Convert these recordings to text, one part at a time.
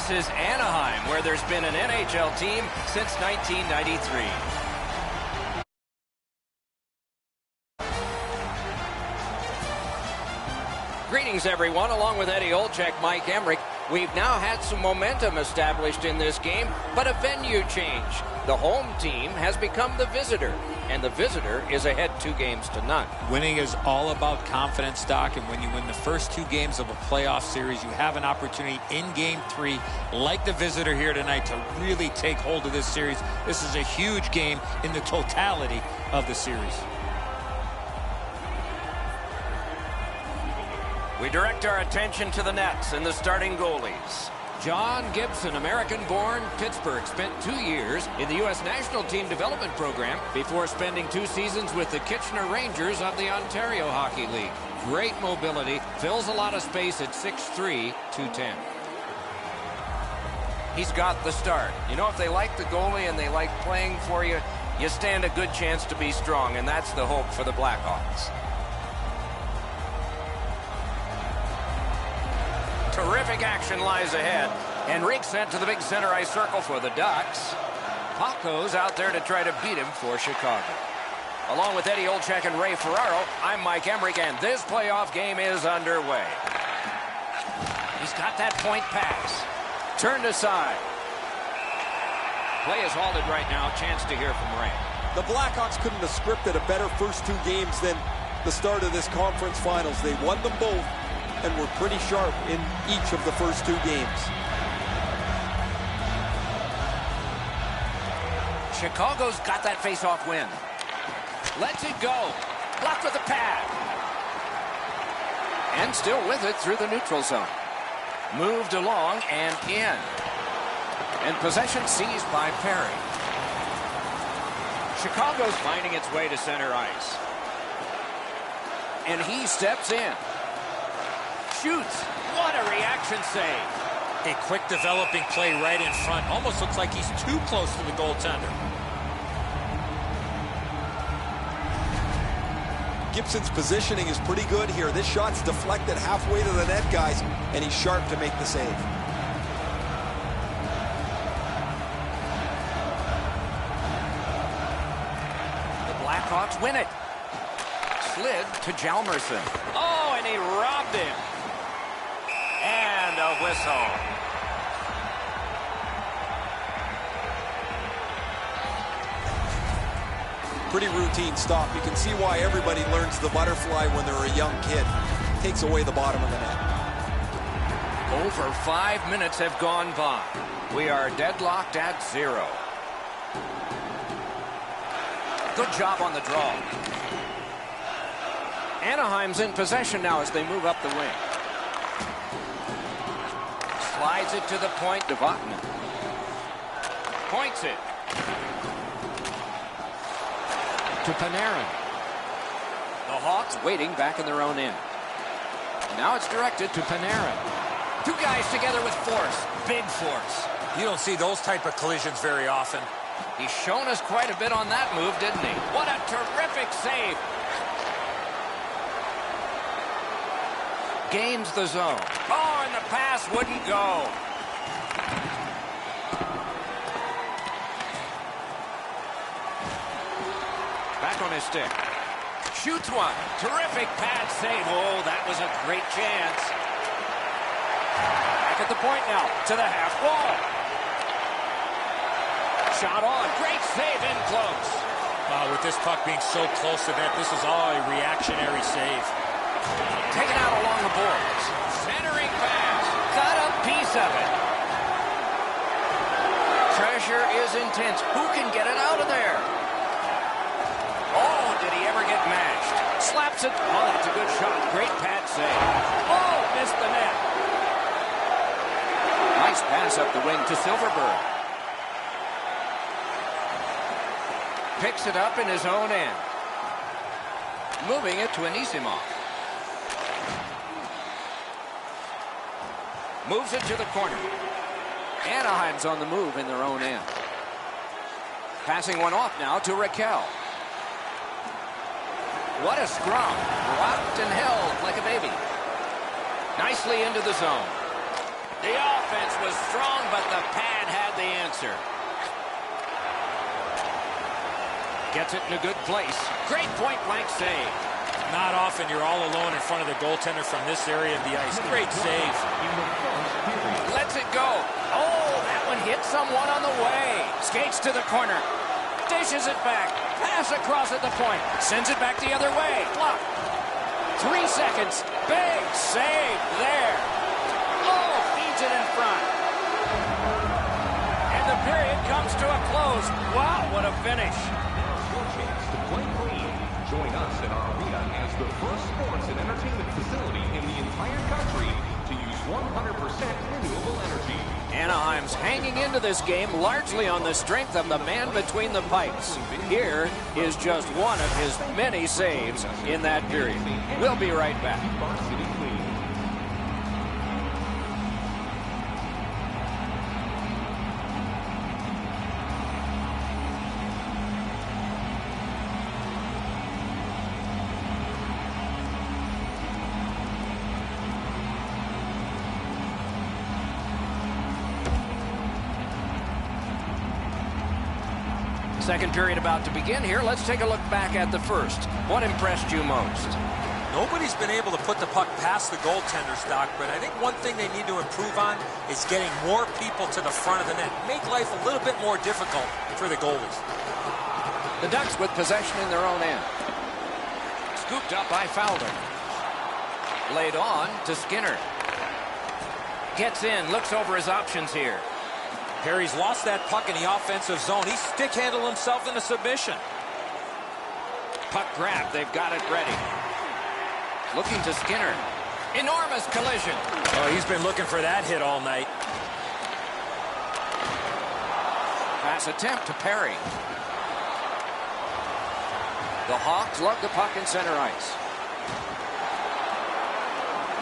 This is Anaheim, where there's been an NHL team since 1993. Greetings, everyone. Along with Eddie Olczyk, Mike Emrick. We've now had some momentum established in this game, but a venue change. The home team has become the visitor, and the visitor is ahead 2-0. Winning is all about confidence, Doc, and when you win the first 2 games of a playoff series, you have an opportunity in Game 3, like the visitor here tonight, to really take hold of this series. This is a huge game in the totality of the series. We direct our attention to the nets and the starting goalies. John Gibson, American-born, Pittsburgh, spent 2 years in the U.S. National Team Development Program before spending 2 seasons with the Kitchener Rangers of the Ontario Hockey League. Great mobility, fills a lot of space at 6'3", 210. He's got the start. You know, if they like the goalie and they like playing for you, you stand a good chance to be strong, and that's the hope for the Blackhawks. Terrific action lies ahead. Enrique sent to the big center ice circle for the Ducks. Paco's out there to try to beat him for Chicago. Along with Eddie Olczyk and Ray Ferraro, I'm Mike Emrick, and this playoff game is underway. He's got that point pass. Turned aside. Play is halted right now. Chance to hear from Ray. The Blackhawks couldn't have scripted a better first 2 games than the start of this conference finals. They won them both and were pretty sharp in each of the first 2 games. Chicago's got that face-off win. Lets it go. Blocked with a pad. And still with it through the neutral zone. Moved along and in. And possession seized by Perry. Chicago's finding its way to center ice. And he steps in. Shoots. What a reaction save. A quick developing play right in front. Almost looks like he's too close to the goaltender. Gibson's positioning is pretty good here. This shot's deflected halfway to the net, guys, and he's sharp to make the save. The Blackhawks win it. Slid to Hjalmarsson. Oh, and he robbed him. And a whistle. Pretty routine stop. You can see why everybody learns the butterfly when they're a young kid. Takes away the bottom of the net. Over 5 minutes have gone by. We are deadlocked at 0. Good job on the draw. Anaheim's in possession now as they move up the wing. Slides it to the point. Devotnin points it to Panarin. The Hawks waiting back in their own end. Now it's directed to Panarin. 2 guys together with force. Big force. You don't see those type of collisions very often. He's shown us quite a bit on that move, didn't he? What a terrific save. Gains the zone. Oh, and the pass wouldn't go. Back on his stick. Shoots one. Terrific pad save. Oh, that was a great chance. Back at the point now. To the half wall. Shot on. Great save in close. With this puck being so close to net, this is all a reactionary save. Taken out along the boards. Centering pass. Got a piece of it. Pressure is intense. Who can get it out of there? Oh, did he ever get mashed? Slaps it. Oh, that's a good shot. Great pad save. Oh, missed the net. Nice pass up the wing to Silverberg. Picks it up in his own end. Moving it to Anisimov. Moves it to the corner. Anaheim's on the move in their own end. Passing one off now to Raquel. What a scrum. Rocked and held like a baby. Nicely into the zone. The defense was strong, but the pad had the answer. Gets it in a good place. Great point-blank save. Not often you're all alone in front of the goaltender from this area of the ice. Great save. Lets it go. Oh, that one hit someone on the way. Skates to the corner. Dishes it back. Pass across at the point. Sends it back the other way. Block. 3 seconds. Big save there. Oh, feeds it in front. And the period comes to a close. Wow, what a finish. Join us in our arena as the first sports and entertainment facility in the entire country to use 100% renewable energy. Anaheim's hanging into this game largely on the strength of the man between the pipes. Here is just one of his many saves in that period. We'll be right back. Second period about to begin here. Let's take a look back at the first. What impressed you most? Nobody's been able to put the puck past the goaltenders, Doc, but I think one thing they need to improve on is getting more people to the front of the net. Make life a little bit more difficult for the goalies. The Ducks with possession in their own end. Scooped up by Fowler. Laid on to Skinner. Gets in, looks over his options here. Perry's lost that puck in the offensive zone. He stick-handled himself into submission. Puck grab, they've got it ready. Looking to Skinner. Enormous collision. Oh, he's been looking for that hit all night. Pass attempt to Perry. The Hawks lug the puck in center ice.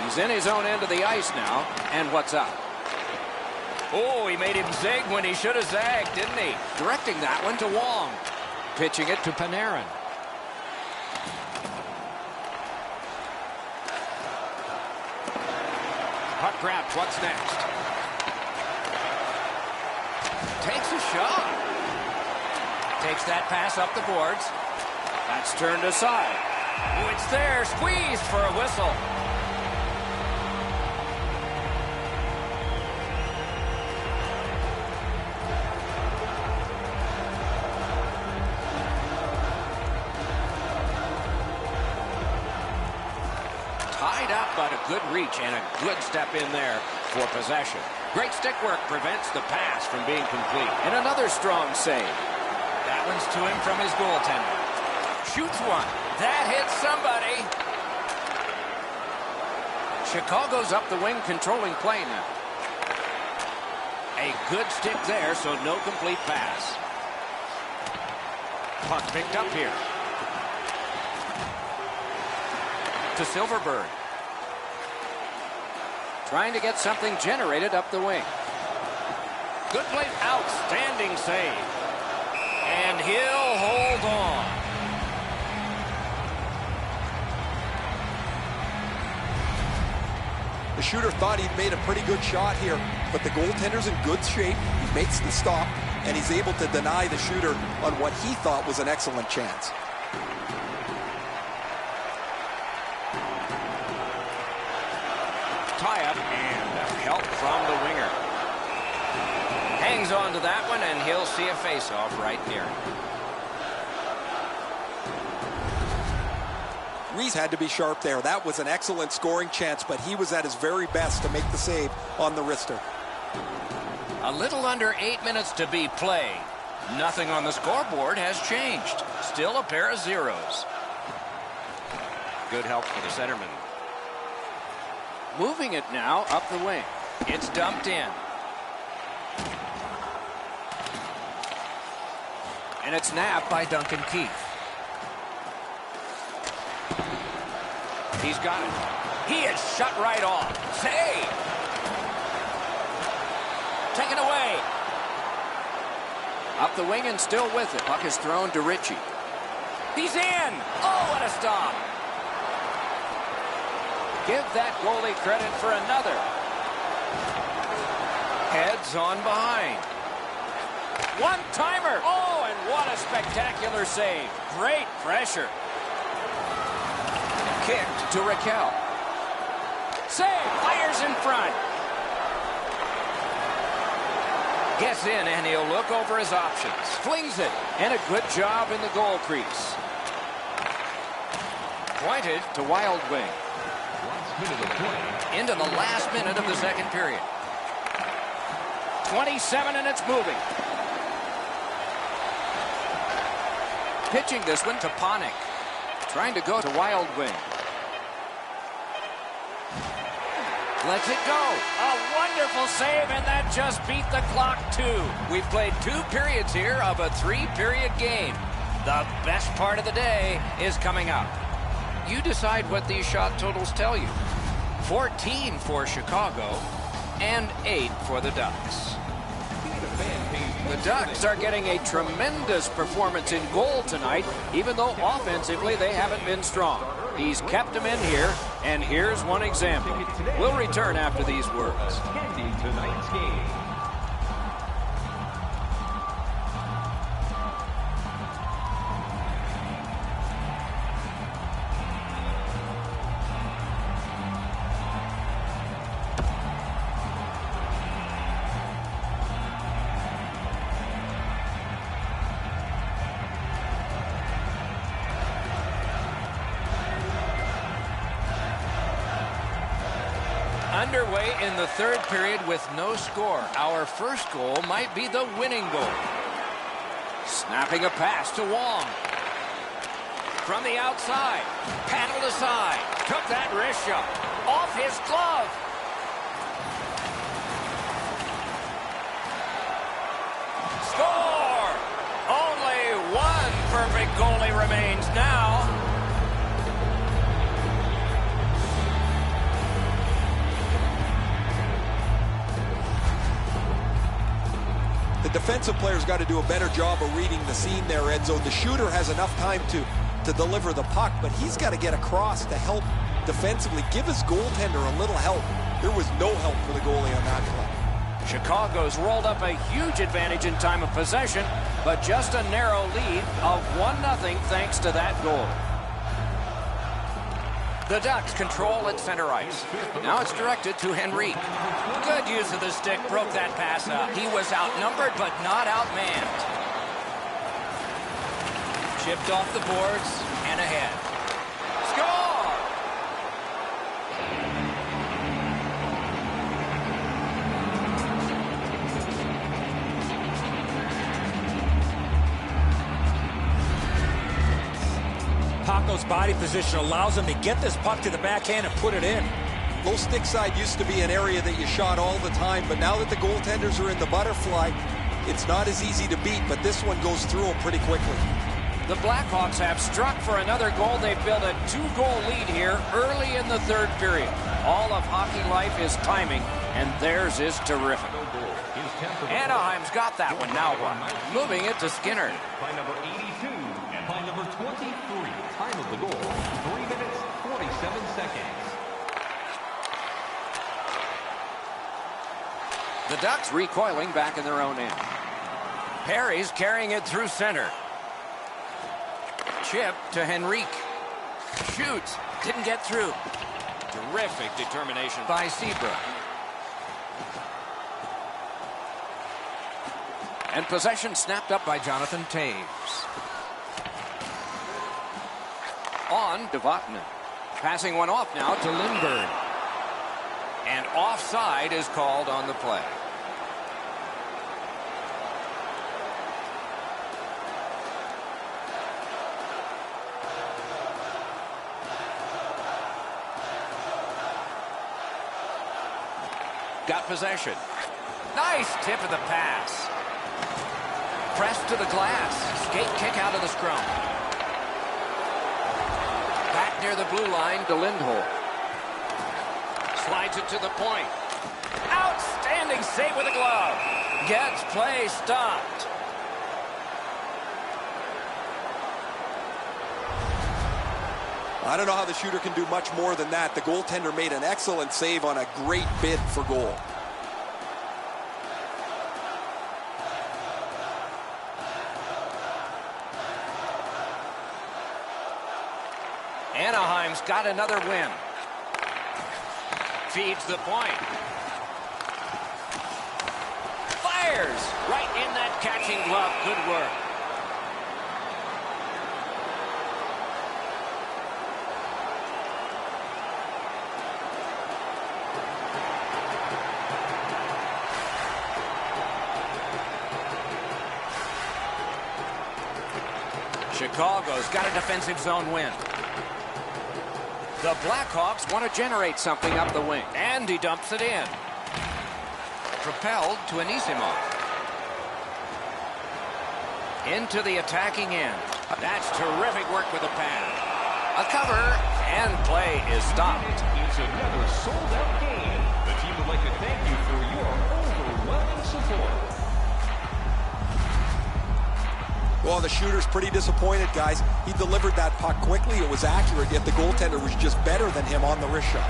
He's in his own end of the ice now, and what's up? Oh, he made him zig when he should have zagged, didn't he? Directing that one to Wong. Pitching it to Panarin. Puck grabbed. What's next? Takes a shot. Takes that pass up the boards. That's turned aside. Oh, it's there. Squeezed for a whistle. Tied up, but a good reach and a good step in there for possession. Great stick work prevents the pass from being complete. And another strong save. That one's to him from his goaltender. Shoots one. That hits somebody. Chicago's up the wing, controlling play now. A good stick there, so no complete pass. Puck picked up here. To Silverberg. Trying to get something generated up the wing. Good play. Outstanding save. And he'll hold on. The shooter thought he'd made a pretty good shot here, but the goaltender's in good shape. He makes the stop, and he's able to deny the shooter on what he thought was an excellent chance. Tie-up and help from the winger. Hangs on to that one, and he'll see a face-off right near him. Reese had to be sharp there. That was an excellent scoring chance, but he was at his very best to make the save on the wrister. A little under 8 minutes to be played. Nothing on the scoreboard has changed. Still a pair of zeros. Good help for the centerman. Moving it now up the wing. It's dumped in. And it's nabbed by Duncan Keith. He's got it. He is shut right off. Save! Taken away. Up the wing and still with it. Puck is thrown to Ritchie. He's in! Oh, what a stop! Give that goalie credit for another. Heads on behind. One-timer. Oh, and what a spectacular save. Great pressure. Kicked to Raquel. Save. Fires in front. Gets in, and he'll look over his options. Flings it, and a good job in the goal crease. Pointed to Wild Wing. Into the last minute of the second period. 27, and it's moving. Pitching this one to Panik. Trying to go to Wild Wing. Lets it go. A wonderful save, and that just beat the clock too. We've played 2 periods here of a 3-period game. The best part of the day is coming up. You decide what these shot totals tell you. 14 for Chicago and 8 for the Ducks. The Ducks are getting a tremendous performance in goal tonight, even though offensively they haven't been strong. He's kept them in here, and here's one example. We'll return after these words. Ending tonight's game. Underway in the third period with no score. Our first goal might be the winning goal. Snapping a pass to Wong. From the outside. Paddled aside. Took that wrist shot. Off his glove. Score! Only one perfect goalie remains now. The defensive player's got to do a better job of reading the scene there, Edzo. The shooter has enough time to deliver the puck, but he's got to get across to help defensively. Give his goaltender a little help. There was no help for the goalie on that play. Chicago's rolled up a huge advantage in time of possession, but just a narrow lead of 1-0 thanks to that goal. The Ducks control at center ice. Now it's directed to Henrique. Good use of the stick, broke that pass up. He was outnumbered, but not outmanned. Chipped off the boards and ahead. Score! Paco's body position allows him to get this puck to the backhand and put it in. Low stick side used to be an area that you shot all the time, but now that the goaltenders are in the butterfly, it's not as easy to beat, but this one goes through them pretty quickly. The Blackhawks have struck for another goal. They've built a 2-goal lead here early in the third period. All of hockey life is timing, and theirs is terrific. Anaheim's got that one now. Moving it to Skinner. By number 82 and by number 23. Time of the goal, 3 minutes, 47 seconds. The Ducks recoiling back in their own end. Perry's carrying it through center. Chip to Henrique. Shoots. Didn't get through. Terrific determination by Seabrook. And possession snapped up by Jonathan Taves. On to Vatanen. Passing one off now to Lindbergh. And offside is called on the play. Got possession. Nice tip of the pass. Pressed to the glass. Skate kick out of the scrum. Back near the blue line to Lindholm. Slides it to the point. Outstanding save with a glove. Gets play stopped. I don't know how the shooter can do much more than that. The goaltender made an excellent save on a great bid for goal. Anaheim's got another win. Feeds the point. Fires right in that catching glove. Good work. Chicago's got a defensive zone win. The Blackhawks want to generate something up the wing. And he dumps it in. Propelled to Anisimov. Into the attacking end. That's terrific work with the pad. A cover, and play is stopped. It's another sold-out game. The team would like to thank you for your overwhelming support. Well, the shooter's pretty disappointed, guys. He delivered that puck quickly. It was accurate, yet the goaltender was just better than him on the wrist shot.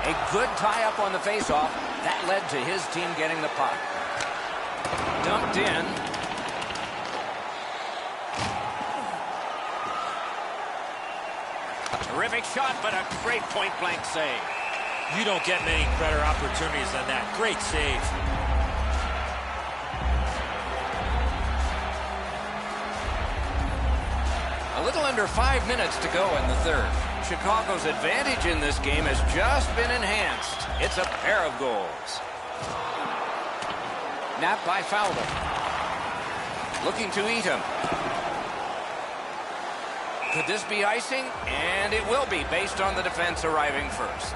A good tie-up on the faceoff. That led to his team getting the puck. Dumped in. A terrific shot, but a great point-blank save. You don't get many better opportunities than that. Great save. A little under 5 minutes to go in the third. Chicago's advantage in this game has just been enhanced. It's a pair of goals. Napped by Fowler. Looking to eat him. Could this be icing? And it will be, based on the defense arriving first.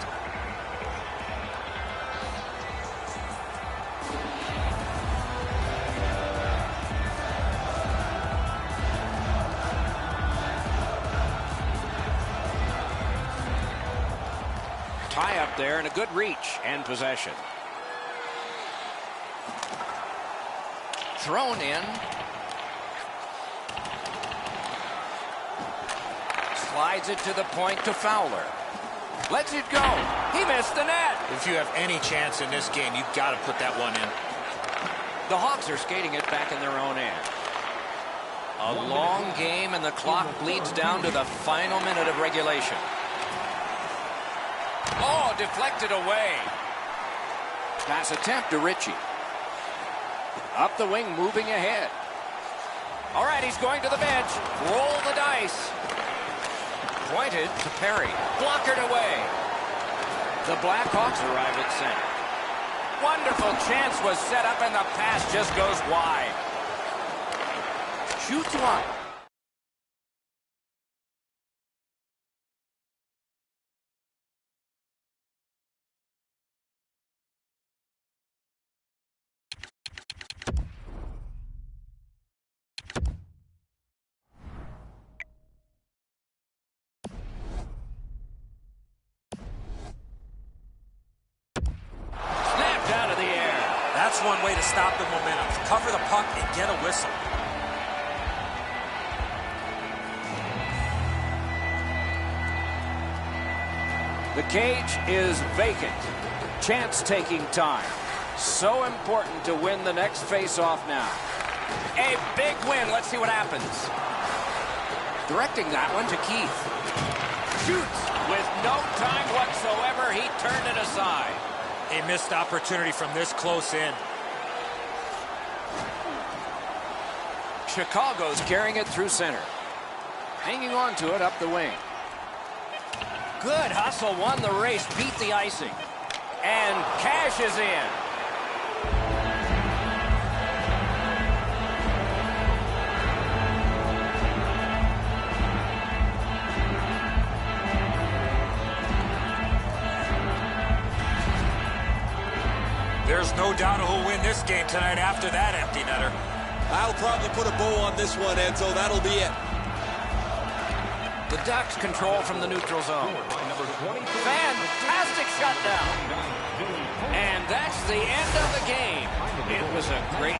Tie up there and a good reach and possession. Thrown in. Slides it to the point to Fowler. Lets it go. He missed the net. If you have any chance in this game, you've got to put that one in. The Hawks are skating it back in their own end. A long game, and the clock bleeds down to the final minute of regulation. Oh, deflected away. Pass attempt to Ritchie. Up the wing, moving ahead. All right, he's going to the bench. Roll the dice. Pointed to Perry. Blockered away. The Blackhawks arrive at center. Wonderful chance was set up, and the pass just goes wide. Shoots one. That's one way to stop the momentum. Cover the puck and get a whistle. The cage is vacant. Chance-taking time. So important to win the next face-off now. A big win. Let's see what happens. Directing that one to Keith. Shoots with no time whatsoever. He turned it aside. A missed opportunity from this close in. Chicago's carrying it through center. Hanging on to it up the wing. Good hustle, won the race, beat the icing. And cashes in. There's no doubt who'll win this game tonight after that empty netter. I'll probably put a bow on this one, Enzo. That'll be it. The Ducks control from the neutral zone. Fantastic shutdown. And that's the end of the game. It was a great